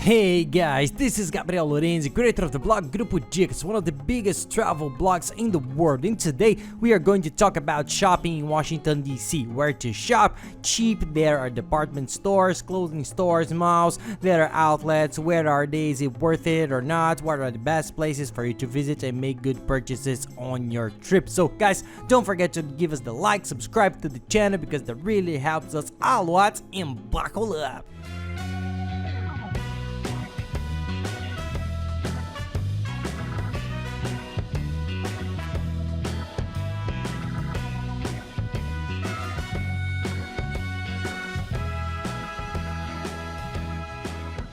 Hey guys, this is Gabriel Lorenzi, creator of the blog Grupo Dicas, one of the biggest travel blogs in the world, and today we are going to talk about shopping in Washington DC, where to shop cheap. There are department stores, clothing stores, malls, there are outlets, where are they, is it worth it or not, what are the best places for you to visit and make good purchases on your trip. So guys, don't forget to give us the like, subscribe to the channel because that really helps us a lot, and buckle up.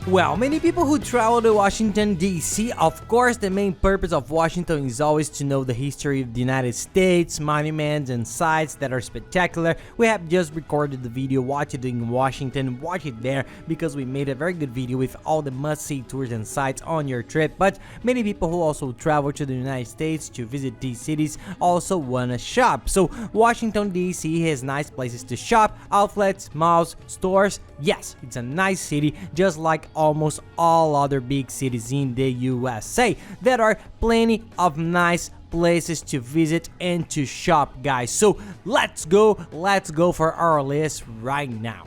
Well, many people who travel to Washington DC, of course, the main purpose of Washington is always to know the history of the United States, monuments and sites that are spectacular. We have just recorded the video, watch it in Washington, watch it there, because we made a very good video with all the must-see tours and sites on your trip. But many people who also travel to the United States to visit these cities also want to shop. So Washington DC has nice places to shop, outlets, malls, stores. Yes, it's a nice city, just like almost all other big cities in the USA. There are plenty of nice places to visit and to shop, guys. So let's go for our list right now.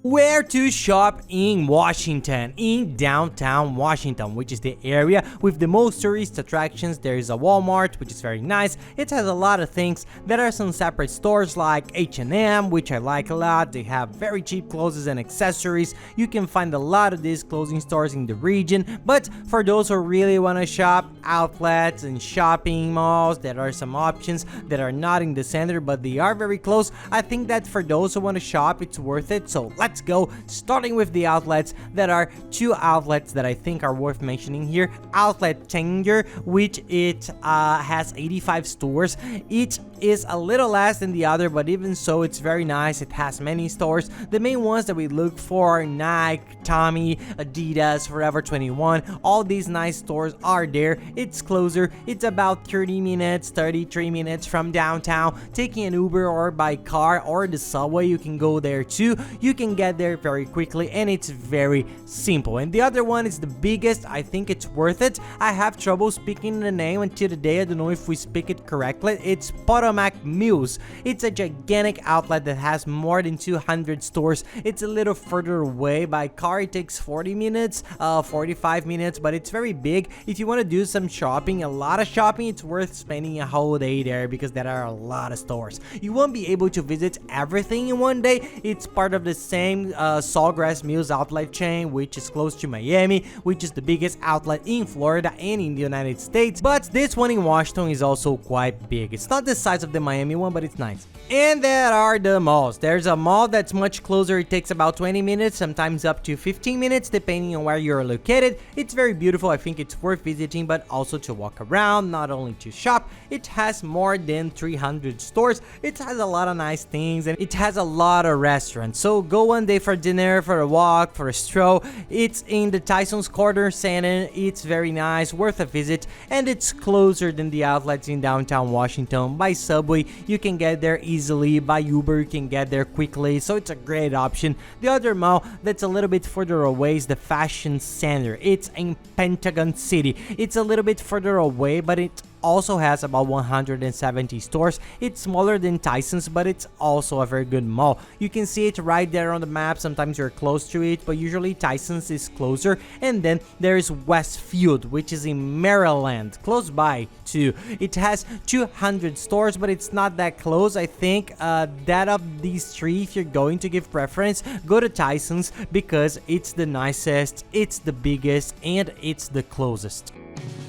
Where to shop in Washington, in downtown Washington, which is the area with the most tourist attractions. There is a Walmart, which is very nice. It has a lot of things. There are some separate stores like H&M, which I like a lot. They have very cheap clothes and accessories. You can find a lot of these clothing stores in the region, but for those who really want to shop, outlets and shopping malls, there are some options that are not in the center, but they are very close. I think that for those who want to shop, it's worth it. So let's go, starting with the outlets. There are two outlets that I think are worth mentioning here. Outlet Tanger, which it has 85 stores. Each is a little less than the other, but even so, it's very nice. It has many stores. The main ones that we look for: Nike, Tommy, Adidas, Forever 21. All these nice stores are there. It's closer. It's about 33 minutes from downtown. Taking an Uber or by car or the subway, you can go there too. You can get there very quickly, and it's very simple. And the other one is the biggest. I think it's worth it. I have trouble speaking the name until today. I don't know if we speak it correctly. It's Potomac Mills. It's a gigantic outlet that has more than 200 stores. It's a little further away. By car it takes 40 minutes, 45 minutes, but it's very big. If you want to do some shopping, a lot of shopping, it's worth spending a whole day there because there are a lot of stores. You won't be able to visit everything in one day. It's part of the same Sawgrass Mills outlet chain, which is close to Miami, which is the biggest outlet in Florida and in the United States. But this one in Washington is also quite big. It's not the size of the Miami one, but it's nice. And there are the malls. There's a mall that's much closer. It takes about 20 minutes, sometimes up to 15 minutes, depending on where you're located. It's very beautiful. I think it's worth visiting, but also to walk around, not only to shop. It has more than 300 stores. It has a lot of nice things, and it has a lot of restaurants. So go one day for dinner, for a walk, for a stroll. It's in the Tyson's Corner Center. It's very nice, worth a visit, and it's closer than the outlets in downtown Washington. By subway, you can get there easily. By Uber, you can get there quickly, so it's a great option. The other mall that's a little bit further away is the Fashion Center. It's in Pentagon City. It's a little bit further away, but it also has about 170 stores. It's smaller than Tyson's, but it's also a very good mall. You can see it right there on the map. Sometimes you're close to it, but usually Tyson's is closer. And then there's Westfield, which is in Maryland, close by too. It has 200 stores, but it's not that close. I think that of these three, if you're going to give preference, go to Tyson's because it's the nicest, it's the biggest, and it's the closest.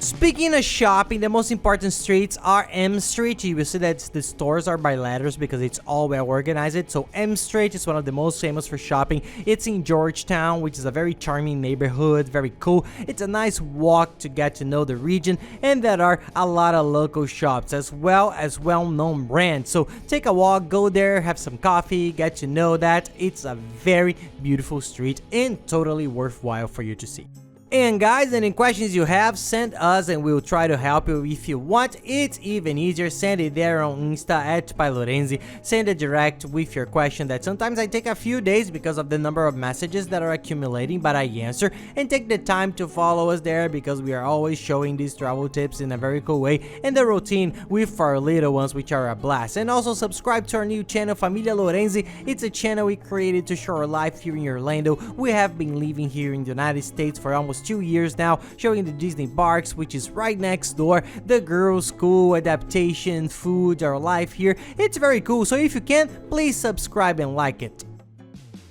Speaking of shopping, the most important streets are M Street. You will see that the stores are by letters because it's all well organized. So M Street is one of the most famous for shopping. It's in Georgetown, which is a very charming neighborhood, very cool. It's a nice walk to get to know the region, and there are a lot of local shops as well as well-known brands. So take a walk, go there, have some coffee, get to know that. It's a very beautiful street and totally worthwhile for you to see. And guys, any questions you have, send us and we'll try to help you. If you want, it's even easier, send it there on Insta at Lorenzi. Send a direct with your question that sometimes I take a few days because of the number of messages that are accumulating, but I answer, and take the time to follow us there because we are always showing these travel tips in a very cool way and the routine with our little ones, which are a blast. And also subscribe to our new channel, Familia Lorenzi. It's a channel we created to show our life here in Orlando. We have been living here in the United States for almost 2 years now, showing the Disney parks, which is right next door, the girls' school, adaptation, food, our life here. It's very cool, so if you can, please subscribe and like it.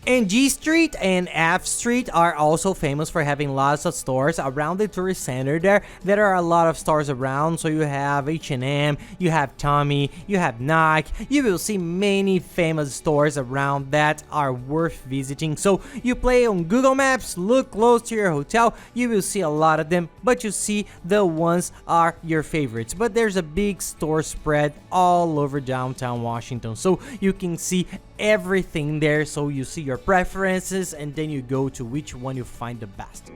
And G Street and F Street are also famous for having lots of stores around the tourist center there. There are a lot of stores around, so you have H&M, you have Tommy, you have Nike. You will see many famous stores around that are worth visiting. So you play on Google Maps, look close to your hotel, you will see a lot of them, but you see the ones are your favorites. But there's a big store spread all over downtown Washington, so you can see everything there, so you see your preferences and then you go to which one you find the best.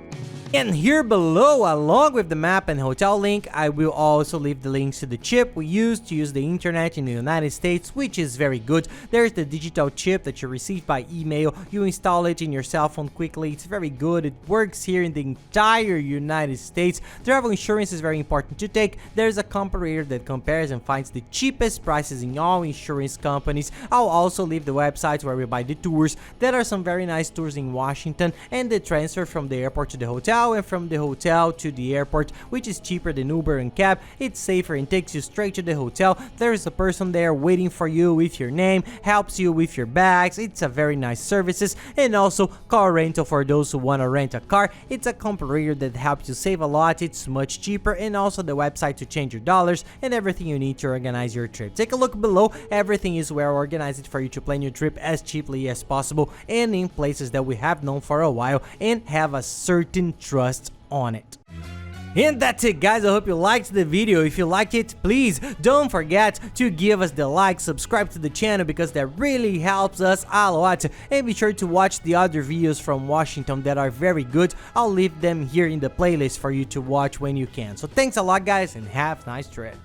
And here below, along with the map and hotel link, I will also leave the links to the chip we use to use the internet in the United States, which is very good. There's the digital chip that you receive by email. You install it in your cell phone quickly. It's very good. It works here in the entire United States. Travel insurance is very important to take. There's a comparator that compares and finds the cheapest prices in all insurance companies. I'll also leave the websites where we buy the tours. There are some very nice tours in Washington, and the transfer from the airport to the hotel and from the hotel to the airport, which is cheaper than Uber and cab. It's safer and takes you straight to the hotel. There's a person there waiting for you with your name, helps you with your bags. It's a very nice services. And also car rental for those who want to rent a car. It's a comparator that helps you save a lot. It's much cheaper, and also the website to change your dollars and everything you need to organize your trip. Take a look below. Everything is well organized for you to plan your trip as cheaply as possible and in places that we have known for a while and have a certain trust on it. And that's it, guys. I hope you liked the video. If you liked it, please don't forget to give us the like, subscribe to the channel because that really helps us a lot, and be sure to watch the other videos from Washington that are very good. I'll leave them here in the playlist for you to watch when you can. So thanks a lot, guys, and have a nice trip.